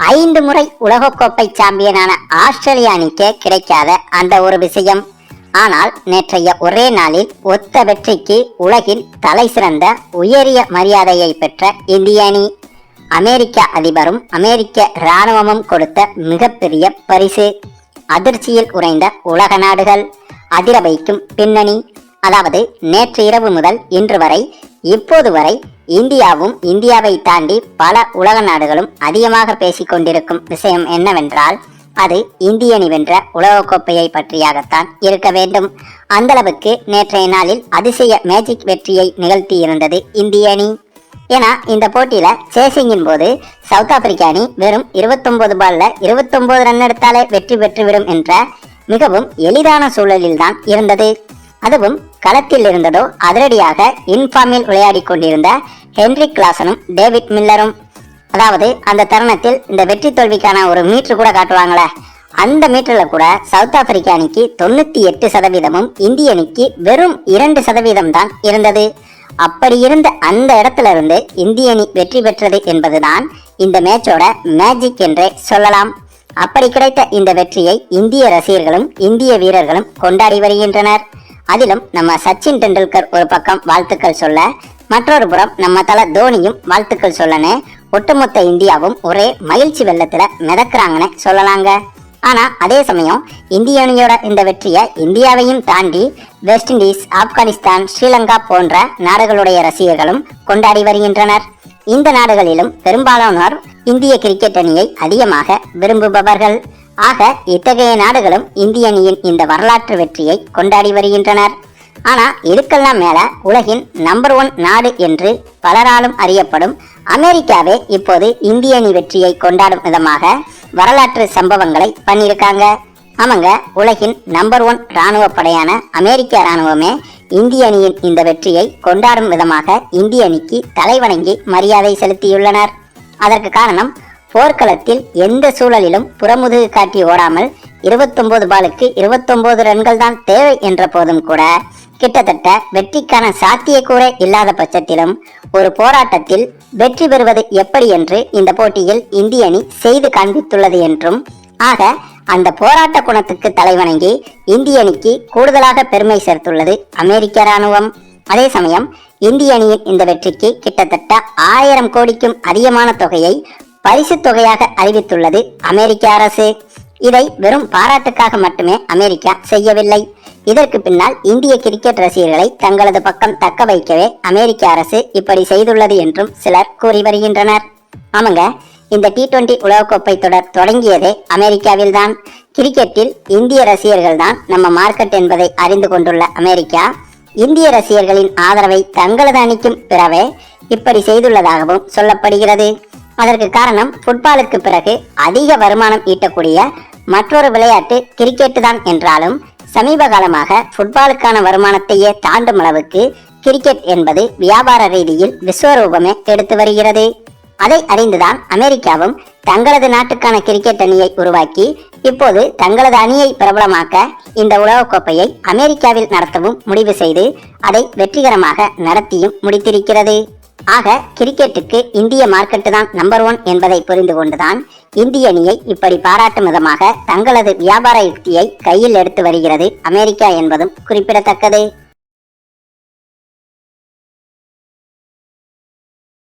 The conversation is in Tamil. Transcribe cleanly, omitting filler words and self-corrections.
5 முறை உலகக்கோப்பை சாம்பியனான ஆஸ்திரேலிய அணிக்கே கிடைக்காத அந்த ஒரு விஷயம். ஆனால் நேற்றைய ஒரே நாளில் ஒத்த வெற்றிக்கு உலகின் தலை சிறந்த உயரிய மரியாதையை பெற்ற இந்திய அணி, அமெரிக்க அதிபரும் அமெரிக்க இராணுவமும் கொடுத்த மிகப்பெரிய பரிசு. அதிர்ச்சியில் உறைந்த உலக நாடுகள், அதிர வைக்கும் பின்னணி. அதாவது நேற்று இரவு முதல் இன்று வரை, இப்போது வரை இந்தியாவும் இந்தியாவை தாண்டி பல உலக நாடுகளும் அதிகமாக பேசிக் கொண்டிருக்கும் விஷயம் என்னவென்றால், அது இந்திய அணி வென்ற உலகக்கோப்பையை பற்றியாகத்தான் இருக்க வேண்டும். அந்தளவுக்கு நேற்றைய நாளில் அதிசய மேஜிக் வெற்றியை நிகழ்த்தி இருந்தது இந்திய அணி. ஏன்னா இந்த போட்டியில சேசிங்கின் போது சவுத் ஆப்பிரிக்க அணி வெறும் 29 பால்ல 29 ரன் எடுத்தாலே வெற்றி பெற்றுவிடும் என்ற மிகவும் எளிதான சூழலில் தான் இருந்தது. அதுவும் களத்தில் இருந்ததோ அதிரடியாக இன்ஃபார்மில் விளையாடி கொண்டிருந்த ஹென்ரிக் கிளாசனும் டேவிட் மில்லரும். அதாவது அந்த தருணத்தில் இந்த வெற்றி தோல்விக்கான ஒரு மீட்டர் கூட காட்டுவாங்களே, அந்த மீட்டர்ல கூட சவுத் ஆப்பிரிக்க அணிக்கு 98%, இந்திய அணிக்கு வெறும் 2% தான் இருந்தது. அப்படி இருந்த அந்த இடத்துல இருந்து இந்திய அணி வெற்றி பெற்றது என்பதுதான் இந்த மேட்சோட மேஜிக் என்றே சொல்லலாம். அப்படி கிடைத்த இந்த வெற்றியை இந்திய ரசிகர்களும் இந்திய வீரர்களும் கொண்டாடி வருகின்றனர். அதிலும் நம்ம சச்சின் டெண்டுல்கர் ஒரு பக்கம் வாழ்த்துக்கள் சொல்ல, மற்றொரு புறம் நம்ம தல தோனியும் வாழ்த்துக்கள் சொல்லனே ஒட்டுமொத்த இந்தியாவும் ஒரே மகிழ்ச்சி வெள்ளத்துல மிதக்குறாங்கன்னு சொல்லலாங்க. ஆனா அதே சமயம் இந்திய அணியோட இந்த வெற்றியை இந்தியாவையும் தாண்டி வெஸ்ட் இண்டீஸ், ஆப்கானிஸ்தான், ஸ்ரீலங்கா போன்ற நாடுகளுடைய ரசிகர்களும் கொண்டாடி வருகின்றனர். இந்த நாடுகளிலும் பெரும்பாலானோர் இந்திய கிரிக்கெட் அணியை அதிகமாக விரும்புபவர்கள். ஆக இத்தகைய நாடுகளும் இந்திய அணியின் இந்த வரலாற்று வெற்றியை கொண்டாடி வருகின்றனர். ஆனா இதுக்கெல்லாம் மேல உலகின் நம்பர் 1 நாடு என்று பலராலும் அறியப்படும் அமெரிக்காவே இப்போது இந்திய அணி வெற்றியை கொண்டாடும் விதமாக வரலாற்று சம்பவங்களை பண்ணியிருக்காங்க. ஆமாங்க, உலகின் நம்பர் 1 இராணுவ படையான அமெரிக்க இராணுவமே இந்திய அணியின் இந்த வெற்றியை கொண்டாடும் விதமாக இந்திய அணிக்கு தலைவணங்கி மரியாதை செலுத்தியுள்ளனர். அதற்கு காரணம், போர்க்களத்தில் எந்த சூழலிலும் புறமுதுகு காட்டி ஓடாமல் 29 பாலுக்கு 29 ரன்கள் தான் தேவை என்ற போதும் கூட கிட்டத்தட்ட வெற்றிக்கான சாத்தியக்கூறே இல்லாத பட்சத்திலும் ஒரு போராட்டத்தில் வெற்றி பெறுவது எப்படி என்று இந்த போட்டியில் இந்திய அணி செய்து காண்பித்துள்ளது என்றும், ஆக அந்த போராட்ட குணத்துக்கு தலைவணங்கி இந்திய அணிக்கு கூடுதலாக பெருமை சேர்த்துள்ளது அமெரிக்க இராணுவம். அதே சமயம் இந்திய அணியின் இந்த வெற்றிக்கு கிட்டத்தட்ட 1000 கோடிக்கும் அதிகமான தொகையை பரிசு தொகையாக அறிவித்துள்ளது அமெரிக்க அரசு. இதை வெறும் பாராட்டுக்காக மட்டுமே அமெரிக்கா செய்யவில்லை. இதற்கு பின்னால் இந்திய கிரிக்கெட் ரசிகர்களை தங்களது பக்கம் தக்க வைக்கவே அமெரிக்க அரசு இப்படி செய்துள்ளது என்றும் சிலர் கூறி வருகின்றனர். ஆமாங்க, இந்த T20 உலகக்கோப்பை தொடர் தொடங்கியதே அமெரிக்காவில் தான். கிரிக்கெட்டில் இந்திய ரசிகர்கள் தான் நம்ம மார்க்கெட் என்பதை அறிந்து கொண்டுள்ள அமெரிக்கா, இந்திய ரசிகர்களின் ஆதரவை தங்களது அணிக்கும் பெறவே இப்படி செய்துள்ளதாகவும் சொல்லப்படுகிறது. அதற்கு காரணம், ஃபுட்பாலுக்கு பிறகு அதிக வருமானம் ஈட்டக்கூடிய மற்றொரு விளையாட்டு கிரிக்கெட் தான் என்றாலும் சமீப காலமாக ஃபுட்பாலுக்கான வருமானத்தையே தாண்டும் அளவுக்கு கிரிக்கெட் என்பது வியாபார ரீதியில் விஸ்வரூபமே எடுத்து வருகிறது. அதை அறிந்துதான் அமெரிக்காவும் தங்களது நாட்டுக்கான கிரிக்கெட் அணியை உருவாக்கி இப்போது தங்களது அணியை பிரபலமாக்க இந்த உலகக்கோப்பையை அமெரிக்காவில் நடத்தவும் முடிவு செய்து அதை வெற்றிகரமாக நடத்தியும் முடித்திருக்கிறது. ஆக கிரிக்கெட்டுக்கு இந்திய மார்க்கெட்டு தான் நம்பர் 1 என்பதை புரிந்து கொண்டுதான் இந்திய அணியை இப்படி பாராட்டும் விதமாக தங்களது வியாபார யுக்தியை கையில் எடுத்து வருகிறது அமெரிக்கா என்பதும் குறிப்பிடத்தக்கது.